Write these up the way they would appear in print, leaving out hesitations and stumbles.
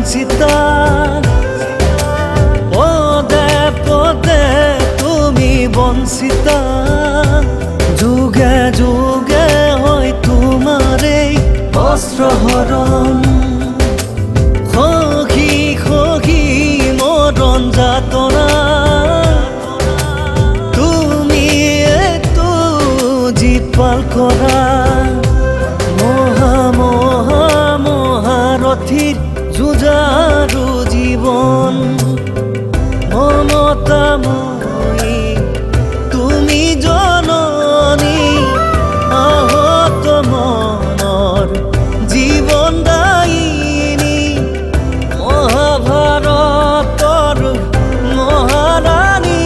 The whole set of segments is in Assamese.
বঞ্চিতা পদে পদে তুমি বঞ্চিতা যুগে যুগে হয় তোমাৰে বস্ত্ৰহৰণ সখী সখী মৰণ যাতনা তুমি এইটো জীপাল কৰা মহাৰথীৰ যুঁজাৰু জীৱন মমতাময়ী তুমি জননী আহত মনৰ জীৱন দায়িনী মহাভাৰতৰ মহাৰাণী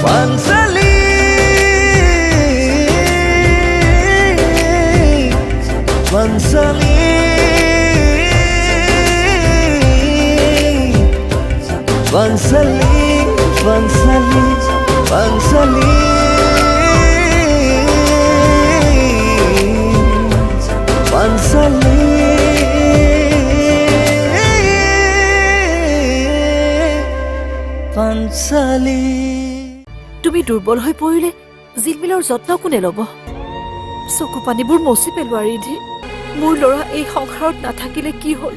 Panchali Pansali, Pansali, Pansali, Pansali, Pansali, Pansali. তুমি দুৰ্বল হৈ পৰিলে জিলমিলৰ যত্ন কোনে ল'ব? চকু পানীবোৰ মচি পেলোৱা ৰিধি, মোৰ ল'ৰা এই সংসাৰত নাথাকিলে কি হ'ল?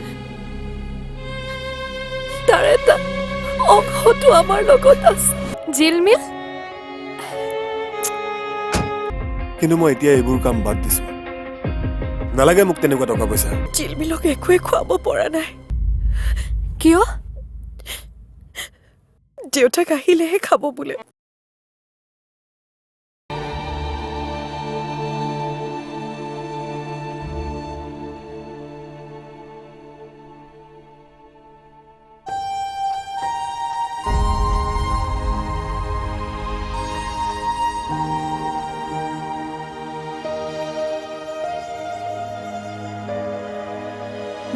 তাৰ এটা অংশটো আমাৰ লগত আছে। জিলমিল, কিন্তু মই এতিয়া এইবোৰ কাম বাদ দিছো। নালাগে মোক তেনেকুৱা টকা পইচা। জিলমিলক একোৱে খুৱাব পৰা নাই। কিয়? দেউতাক আহিলেহে খাব বোলে।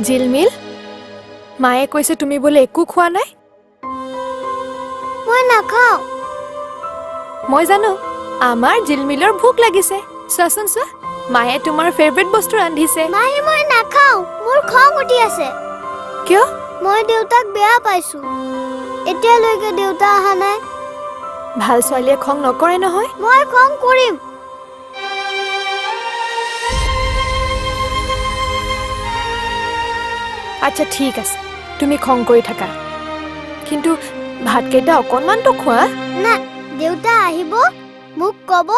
জিলমিল, মায়ে কৈছে তুমি বোলে একো খোৱা নাই। মই নাখাওঁ। মই জানো আমাৰ জিলমিলৰ ভোক লাগিছে। চোৱাচোন চোৱা, মায়ে তোমাৰ ফেভৰেট বস্তু ৰান্ধিছে। মায়ে মই নাখাওঁ, মোৰ খং উঠি আছে। কিয়? মই দেউতাক বেয়া পাইছো। এতিয়ালৈকে দেউতা অহা নাই। ভাল ছোৱালীয়ে খং নকৰে নহয়। মই খং কৰিম। আচ্ছা ঠিক আছে, তুমি খং কৰি থাকা, কিন্তু ভাতকেইটা অকণমানতো খোৱা। না, দেউতা আহিব, মোক ক'ব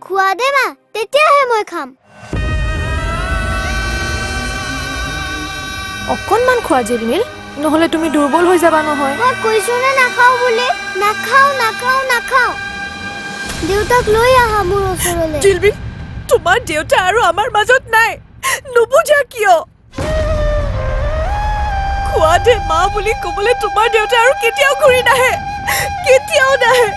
খোৱা দে মা, তেতিয়াহে মই খাম। অকণমান খোৱা জিলমিল, নহ'লে তুমি দুৰ্বল হৈ যাবা নহয়। মই কৈছো নে নাখাওঁ বুলি। নাখাওঁ নাখাওঁ নাখাওঁ। দেউতাক লৈ আহা মোৰ ওচৰলৈ। জিলমিল, তোমাৰ দেউতা আৰু আমাৰ মাজত নাই, নুবুজা কিয়? খোৱা দে মা বুলি ক'বলৈ তোমাৰ দেউতা আৰু কেতিয়াও ঘূৰি নাহে, কেতিয়াও নাহে।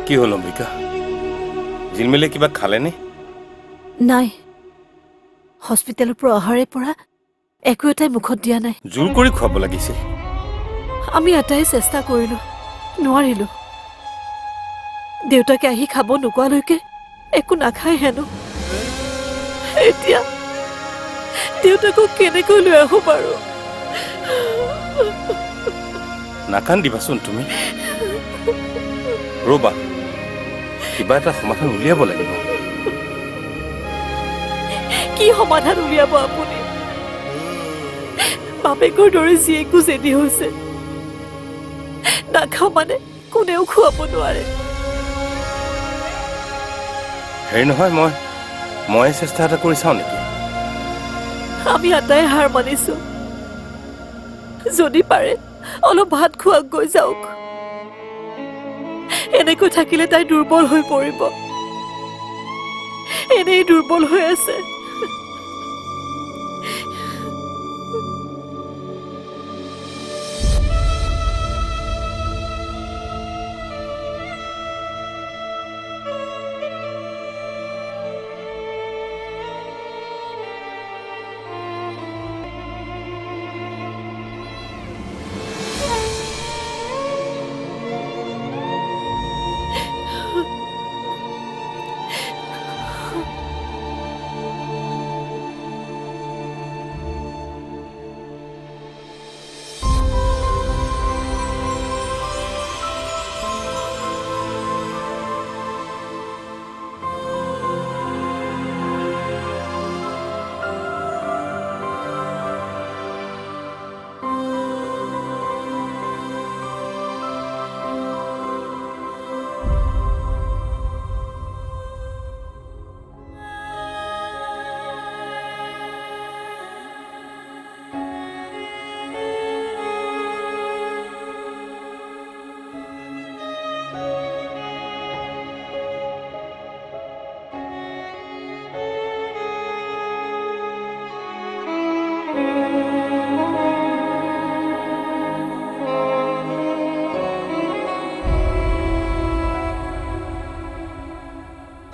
কি হ'ল অম্বিকা? জিলমিলে কিবা খালেনে? নাই, হস্পিটেলৰ পৰা অহাৰে পৰা একো এটাই মুখত দিয়া নাই। জোৰ কৰি খুৱাব লাগিছিল। আমি এটাই চেষ্টা কৰিলো, নোৱাৰিলো। দেউতাকে আহি খাব নোকোৱালৈকে একো নাখায় হেনো। এতিয়া দেউতাকক কেনেকৈ লৈ আহো বাৰু? নাকান্দিবাচোন তুমি, ৰ'বা, কিবা এটা সমাধান উলিয়াব লাগিব। কি সমাধান উলিয়াব আপুনি? বাপেকৰ দৰে জীয়েকো জেদি হৈছে, নাখাওঁ মানে কোনেও খুৱাব নোৱাৰে। হেৰি নহয় মই চেষ্টা এটা কৰি চাওঁ নেকি? আমি আটাই হাৰ মানিছো। যদি পাৰে অলপ ভাত খোৱাক গৈ যাওক। এনেকৈ থাকিলে তাই দুৰ্বল হৈ পৰিব। এনেই দুৰ্বল হৈ আছে।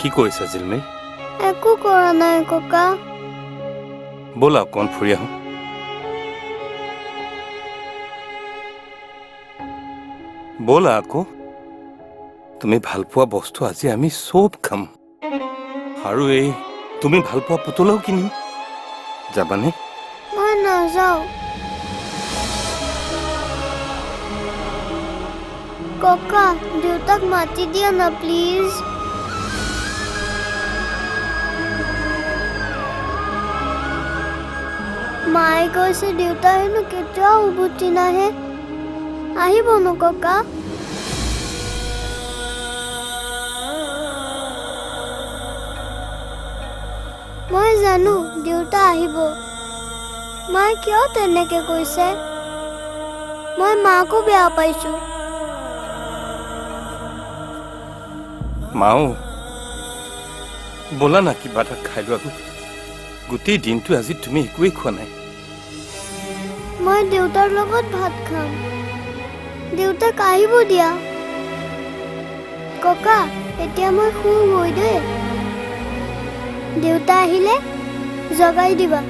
কি কৰিছা জিলমিল? একো কৰা নাই ককা। ব'লা অকণ ফুৰি আহোঁ। ব'লা আকৌ। তুমি ভাল পোৱা বস্তু আজি আমি চব খাম। আৰু এই তুমি ভাল পোৱা পুতলাও কিনিম। যাবানে? মই নাযাওঁ ককা। দেউতাক মাতি দিয়া না প্লিজ। মায়ে কৈছে দেউতা হেনো কেতিয়াও উভতি নাহে। আহিব ন ককা? মই জানো দেউতা আহিব। মায়ে কিয় তেনেকে কৈছে? মই মাকো বেয়া পাইছো। মাও ব'লা না কিবা এটা খাই লোৱা। গোটেই দিনটো আজি তুমি একোৱেই খোৱা নাই। মই দেউতাৰ লগত ভাত খাম। দেউতাক আহিব দিয়া ককা। এতিয়া মই শুগৈ দেই। দেউতা আহিলে জগাই দিবা।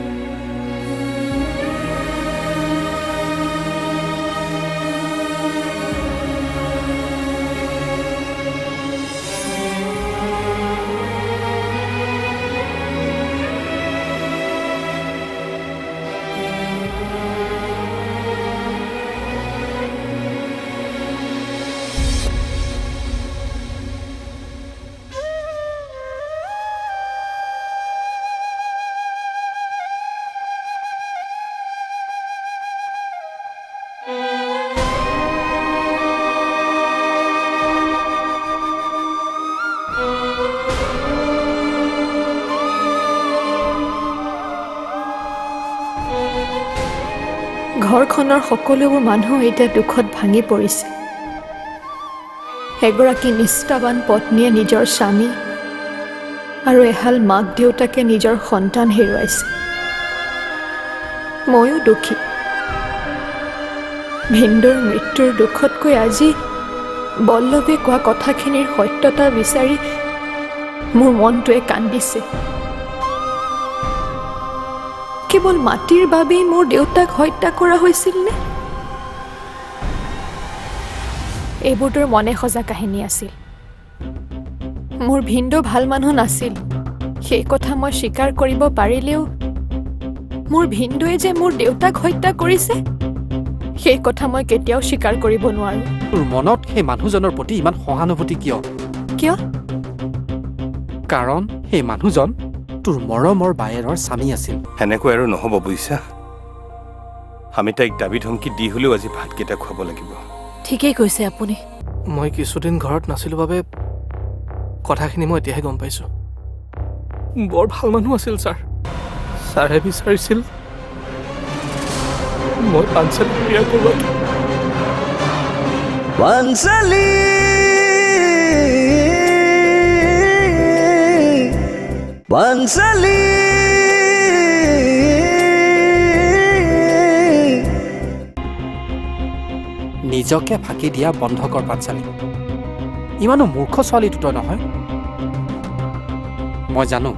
ঘৰখনৰ সকলোবোৰ মানুহ এতিয়া দুখত ভাঙি পৰিছে। এগৰাকী নিষ্ঠাবান পত্নীয়ে নিজৰ স্বামী আৰু এহাল মাক দেউতাকে নিজৰ সন্তান হেৰুৱাইছে। ময়ো দুখী। ভিন্দৰ মৃত্যুৰ দুখতকৈ আজি বল্লভে কোৱা কথাখিনিৰ সত্যতা বিচাৰি মোৰ মনটোৱে কান্দিছে। কেৱল মাটিৰ বাবেই মোৰ দেউতাক হত্যা কৰা হৈছিল নে? এইবোৰটোৰ মনে সজা কাহিনী আছিল। মোৰ ভিন্দো ভাল মানুহ নাছিল, সেই কথা মই স্বীকাৰ কৰিব পাৰিলেও মোৰ ভিন্দোৱে যে মোৰ দেউতাক হত্যা কৰিছে সেই কথা মই কেতিয়াও স্বীকাৰ কৰিব নোৱাৰো। তোৰ মনত সেই মানুহজনৰ প্ৰতি ইমান সহানুভূতি কিয়? কিয়? কাৰণ সেই মানুহজন তোৰ মৰমৰ বায়েৰৰ স্বামী আছিল। সেনেকৈ আৰু নহ'ব বুজিছা। আমি তাইক দাবী ধমকি দি হ'লেও আজি ভাতকেইটা খুৱাব লাগিব। ঠিকেই কৈছে আপুনি। মই কিছুদিন ঘৰত নাছিলোঁ বাবে কথাখিনি মই এতিয়াহে গম পাইছোঁ। বৰ ভাল মানুহ আছিল ছাৰ ছাৰে বিচাৰিছিল মই পাঞ্চালীক বিয়া কৰোৱাটো পাঞ্চালী পাঞ্চালী নিজকে ফাঁকি দিয়া বন্ধ কৰ পাঞ্চালী ইমানো মূৰ্খ ছোৱালীটো তই নহয় মই জানো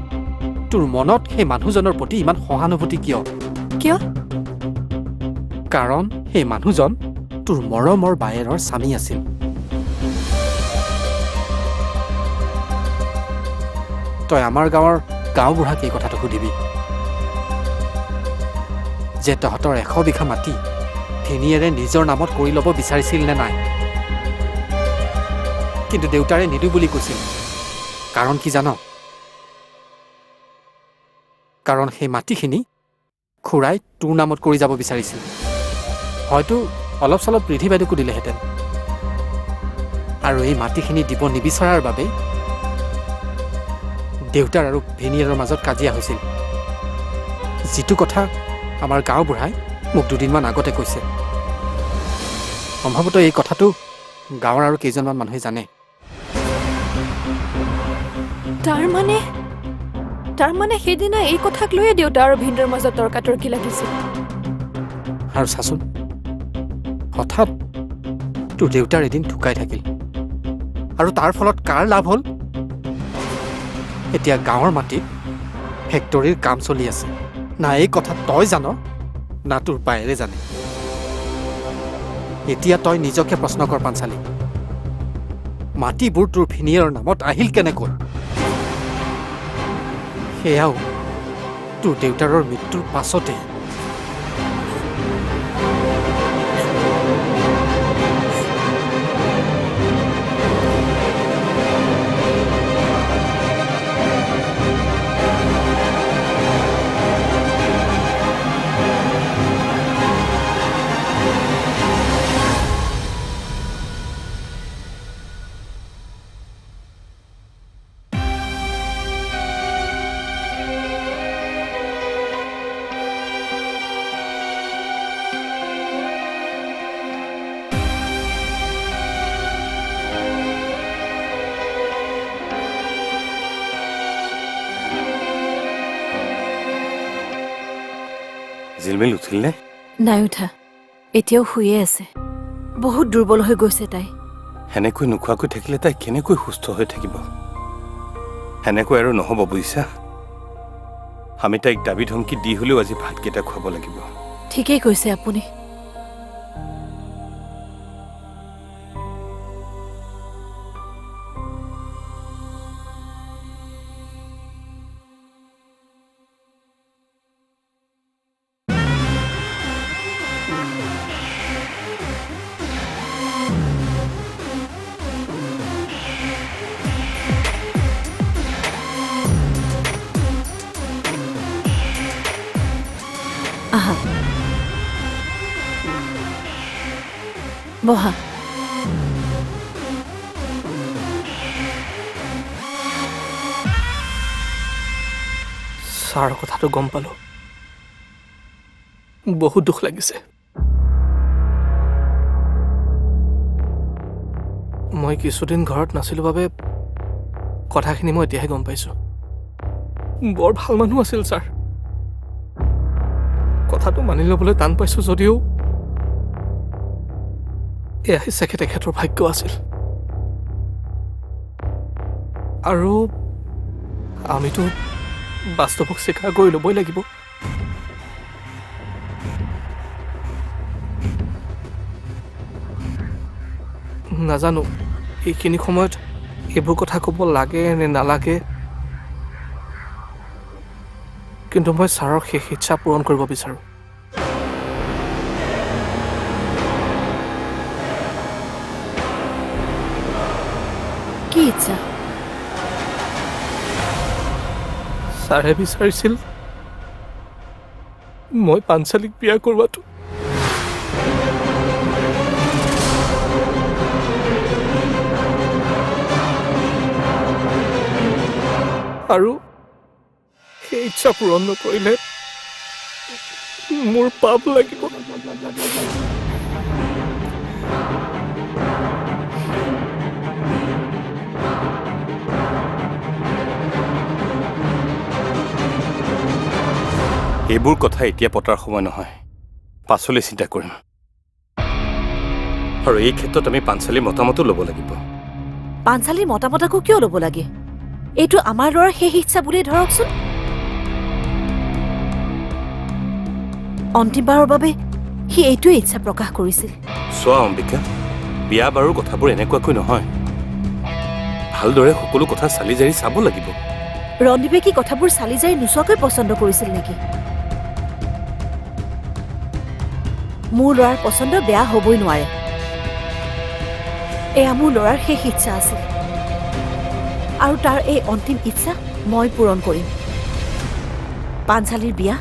তোৰ মনত সেই মানুহজনৰ প্ৰতি ইমান সহানুভূতি কিয় কিয় কাৰণ সেই মানুহজন তোৰ মৰমৰ বায়েৰৰ স্বামী আছিল তই আমাৰ গাঁৱৰ গাঁওবুঢ়াক এই কথাটো সুধিবি যে তহঁতৰ 100 বিঘা মাটি ভিনীয়েৰে নিজৰ নামত কৰি ল'ব বিচাৰিছিল নে নাই কিন্তু দেউতাৰে নিদো বুলি কৈছিল কাৰণ কি জান কাৰণ সেই মাটিখিনি খুৰাই তোৰ নামত কৰি যাব বিচাৰিছিল হয়তো অলপ চলপ বৃদ্ধি বাইদেউকো দিলেহেঁতেন আৰু এই মাটিখিনি দিব নিবিচৰাৰ বাবে দেউতাৰ আৰু ভিনীয়েৰৰ মাজত কাজিয়া হৈছিল যিটো কথা আমাৰ গাঁওবুঢ়াই মোক দুদিনমান আগতে কৈছে সম্ভৱতঃ এই কথাটো গাঁৱৰ আৰু কেইজনমান মানুহে জানে তাৰমানে সেইদিনা এই কথাক লৈয়ে দেউতা আৰু ভিনদেউৰ মাজত তৰ্কাতৰ্কি লাগিছিল আৰু চাচোন হঠাৎ তোৰ দেউতাৰ এদিন ঢুকাই থাকিল আৰু তাৰ ফলত কাৰ লাভ হ'ল এতিয়া গাঁৱৰ মাটিত ফেক্টৰীৰ কাম চলি আছে না এই কথা তই জান না তোৰ বায়েৰে জানে এতিয়া তই নিজকে প্ৰশ্ন কৰ পাঞ্চালী মাটিবোৰ তোৰ ভিনীয়েৰৰ নামত আহিল কেনেকৈ সেয়াও তোৰ দেউতাৰৰ মৃত্যুৰ পাছতে জিলমিল উঠিল নে নাই উঠা এতিয়াও শুয়ে আছে বহুত দুৰ্বল হৈ গৈছে তাই সেনেকৈ নোখোৱাকৈ থাকিলে তাই কেনেকৈ সুস্থ হৈ থাকিব সেনেকৈ আৰু নহ'ব বুজিছা আমি তাইক দাবী ধমকি দি হ'লেও আজি ভাতকেইটা খুৱাব লাগিব ঠিকেই কৈছে আপুনি আহা বহা ছাৰৰ কথাটো গম পালোঁ বহুত দুখ লাগিছে মই কিছুদিন ঘৰত নাছিলোঁ বাবে কথাখিনি মই এতিয়াহে গম পাইছোঁ বৰ ভাল মানুহ আছিল ছাৰ কথাটো মানি ল'বলৈ টান পাইছোঁ যদিও এয়াই চাগে তেখেতৰ ভাগ্য আছিল আৰু আমিতো বাস্তৱক স্বীকাৰ কৰি ল'বই লাগিব নাজানো এইখিনি সময়ত এইবোৰ কথা ক'ব লাগে নে নালাগে কিন্তু মই ছাৰৰ শেষ ইচ্ছা পূৰণ কৰিব বিচাৰোঁ কি ইচ্ছা ছাৰে বিচাৰিছিল মই পাঞ্চালীক বিয়া কৰোৱাটো আৰু সেই ইচ্ছা পূৰণ নকৰিলে মোৰ পাপ লাগিব। এইবোৰ কথা এতিয়া পতাৰ সময় নহয়, পাছলৈ চিন্তা কৰিম। আৰু এই ক্ষেত্ৰত আমি পাঞ্চালীৰ মতামতো ল'ব লাগিব। পাঞ্চালীৰ মতামত আকৌ কিয় ল'ব লাগে? এইটো আমাৰ ল'ৰাৰ শেষ ইচ্ছা বুলিয়েই ধৰকচোন। অন্তিমবাৰৰ বাবে সি এইটোৱে ইচ্ছা প্ৰকাশ কৰিছিল। চোৱা অম্বিকা, বিয়া বাৰুৰ কথাবোৰ এনেকুৱাকৈ নহয়। ভালদৰে সকলো কথা চালি জাৰি চাব লাগিব। ৰণদীপে কি কথাবোৰ চালি জাৰি নোচোৱাকৈ পচন্দ কৰিছিল নেকি? মোৰ ল'ৰাৰ পচন্দ বেয়া হ'বই নোৱাৰে। এয়া মোৰ ল'ৰাৰ শেষ ইচ্ছা আছিল, আৰু তাৰ এই অন্তিম ইচ্ছা মই পূৰণ কৰিম। পাঞ্চালীৰ বিয়া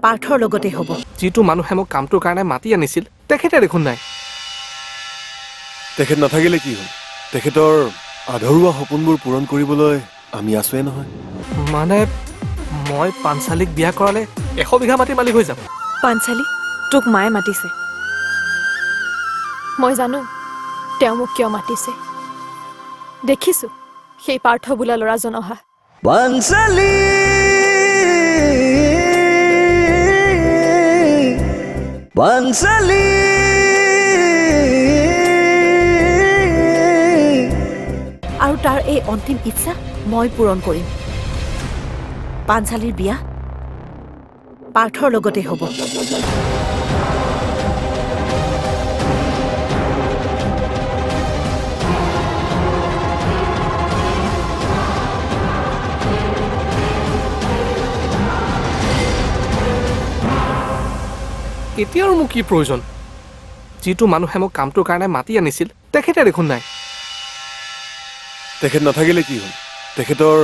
পাৰ্থৰ লগতে হ'ব। যিটো মানুহে মোক কামটোৰ কাৰণে মাতি আনিছিল তেখেতে দেখোন নাই। তেখেত নাথাকিলে কি হ'ল? তেখেতৰ আধৰুৱা সপোনবোৰ পূৰণ কৰিবলৈ আমি আছোৱে নহয়। মানে মই পাঞ্চালীক বিয়া কৰালে 100 বিঘা মাটি মালিক হৈ যাম। পাঞ্চালী, তোক মায়ে মাতিছে। মই জানো তেওঁ মোক কিয় মাতিছে। দেখিছো সেই পাৰ্থ বোলা ল'ৰাজন অহা। পাঞ্চালী পাঞ্চালী আৰু তাৰ এই অন্তিম ইচ্ছা মই পূৰণ কৰিম। পাঞ্চালীৰ বিয়া পাৰ্থৰ লগতে হ'ব। এতিয়া আৰু মোক কি প্ৰয়োজন? যিটো মানুহে মোক কামটোৰ কাৰণে মাতি আনিছিল তেখেতে দেখোন নাই। তেখেত নাথাকিলে কি হ'ল? তেখেতৰ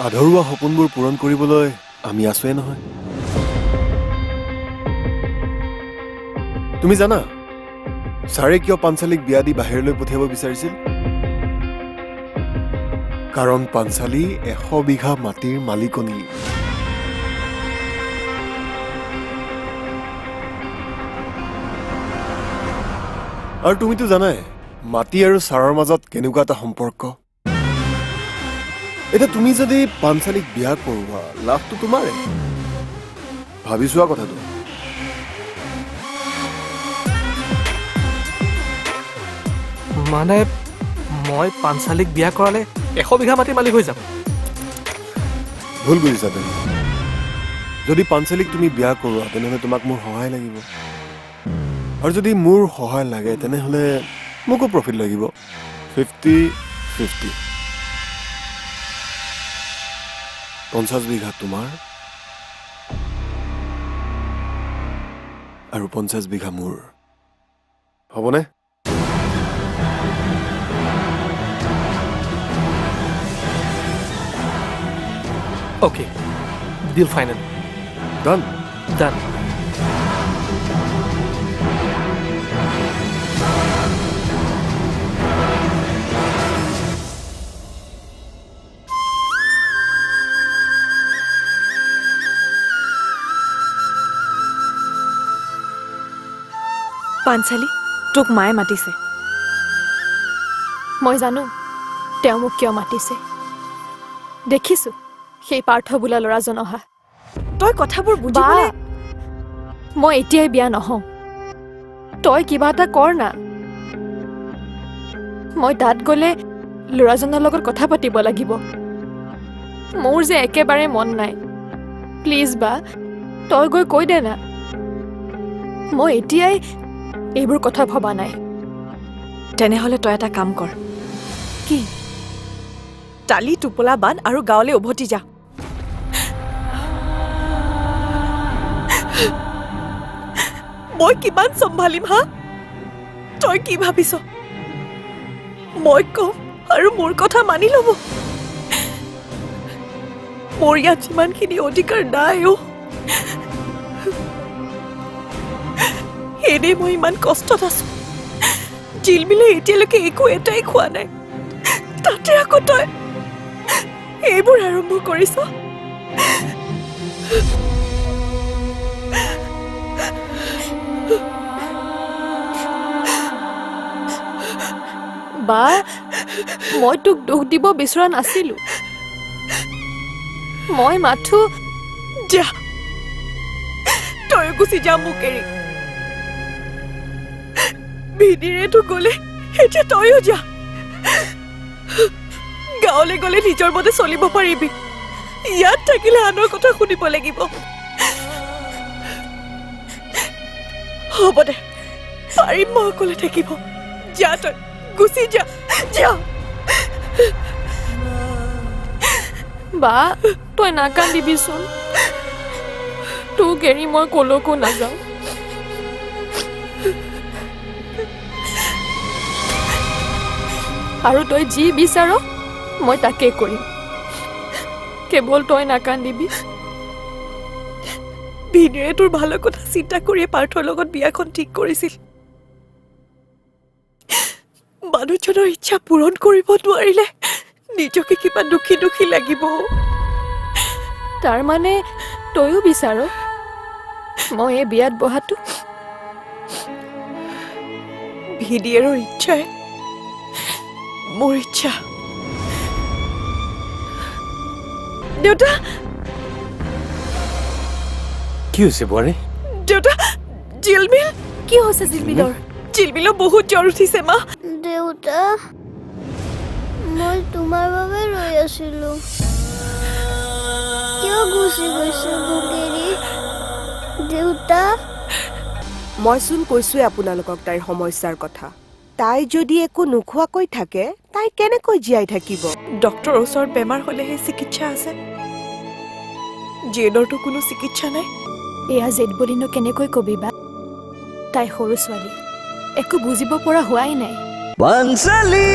আধৰুৱা সপোনবোৰ পূৰণ কৰিবলৈ আমি আছোৱে নহয়। তুমি জানা ছাৰে কিয় পাঞ্চালীক বিয়া দি বাহিৰলৈ পঠিয়াব বিচাৰিছিল? কাৰণ পাঞ্চালী 100 বিঘা মাটিৰ মালিকনী। আৰু তুমিতো জানাই মাটি আৰু ছাৰৰ মাজত কেনেকুৱা এটা সম্পৰ্ক। এতিয়া তুমি যদি পাঞ্চালীক বিয়া কৰোৱা, লাভটো তোমাৰে। ভাবি চোৱা কথাটো। মানে মই পাঞ্চালীক বিয়া কৰালে 100 বিঘা মাটি মালিক হৈ যাম। ভুল বুজিছা তুমি। যদি পাঞ্চালীক তুমি বিয়া কৰোৱা তেনেহ'লে তোমাক মোৰ সহায় লাগিব, আৰু যদি মোৰ সহায় লাগে তেনেহ'লে মোকো প্ৰফিট লাগিব। 50-50। 50 বিঘা তোমাৰ আৰু 50 বিঘা মোৰ। হ'বনে? অ'কে, ডিল ফাইনেল। ডান। ডান। পাঞ্চালী, তোক মায়ে মাতিছে। মই জানো তেওঁ মোক কিয় মাতিছে। দেখিছো সেই পাৰ্থ বোলা ল'ৰাজন অহা। তই কথাবোৰ বুজিবলৈ মই এতিয়াই বিয়া নহওঁ। তই কিবা এটা কৰ না। মই তাত গ'লে ল'ৰাজনৰ লগত কথা পাতিব লাগিব। মোৰ যে একেবাৰে মন নাই। প্লিজ বা, তই গৈ কৈ দে না। মই এতিয়াই এইবোৰ কথা ভবা নাই। তেনেহ'লে তই এটা কাম কৰ। কি? টালি টোপোলা বান্ধ আৰু গাঁৱলৈ উভতি যা। মই কিমান চম্ভালিম হা? তই কি ভাবিছ মই কম আৰু মোৰ কথা মানি ল'ব? মোৰ ইয়াত যিমানখিনি অধিকাৰ নাই অ'। এনেই মই ইমান কষ্টত আছো। জিলমিলে এতিয়ালৈকে একো এটাই খোৱা নাই, তাতে আকৌ তই এইবোৰ আৰম্ভ কৰিছ। বা মই তোক দুখ দিব বিচৰা নাছিলো মই মাথো যা তই গুচি যা মোক এৰি ভিনিৰেতো গ'লে এতিয়া তইও যা গাঁৱলৈ গ'লে নিজৰ মতে চলিব পাৰিবি ইয়াত থাকিলে আনৰ কথা শুনিব লাগিব হ'ব দে পাৰিম মই অকলে থাকিব যা তই গুচি যা যা বা তই নাকান্দিবিচোন তোক এৰি মই কলৈকো নাযাওঁ আৰু তই যি বিচাৰ মই তাকে কৰিম কেৱল তই নাকান্দিবি ভিনিৰে তোৰ ভালৰ কথা চিন্তা কৰিয়ে পাৰ্থৰ লগত বিয়াখন ঠিক কৰিছিল মানুহজনৰ ইচ্ছা পূৰণ কৰিব নোৱাৰিলে নিজকে কিবা দুখী দুখী লাগিব তাৰ মানে তইও বিচাৰ মই এই বিয়াত বহাটো ভিনিয়েৰৰ ইচ্ছাই মোৰ ইচ্ছা দেউতা কি হৈছে বোৱাৰী দেউতা জিলমিল কি হৈছে জিলমিলৰ জিলমিলৰ বহুত জ্বৰ উঠিছে মা দেউতা মই তোমাৰ বাবে ৰৈ আছিলো কিয় গুচি গৈছে মোক এৰি দেউতা মইচোন কৈছোৱে আপোনালোকক তাইৰ সমস্যাৰ কথা তাই যদি একো নোখোৱাকৈ থাকে তাই কেনেকৈ জীয়াই থাকিব ডক্টৰৰ ওচৰত বেমাৰ হ'লেহে চিকিৎসা আছে জেনৰতো কোনো চিকিৎসা নাই এয়া জেদ বুলিনো কেনেকৈ কবি বা তাই সৰু ছোৱালী একো বুজিব পৰা হোৱাই নাই পাঞ্চলি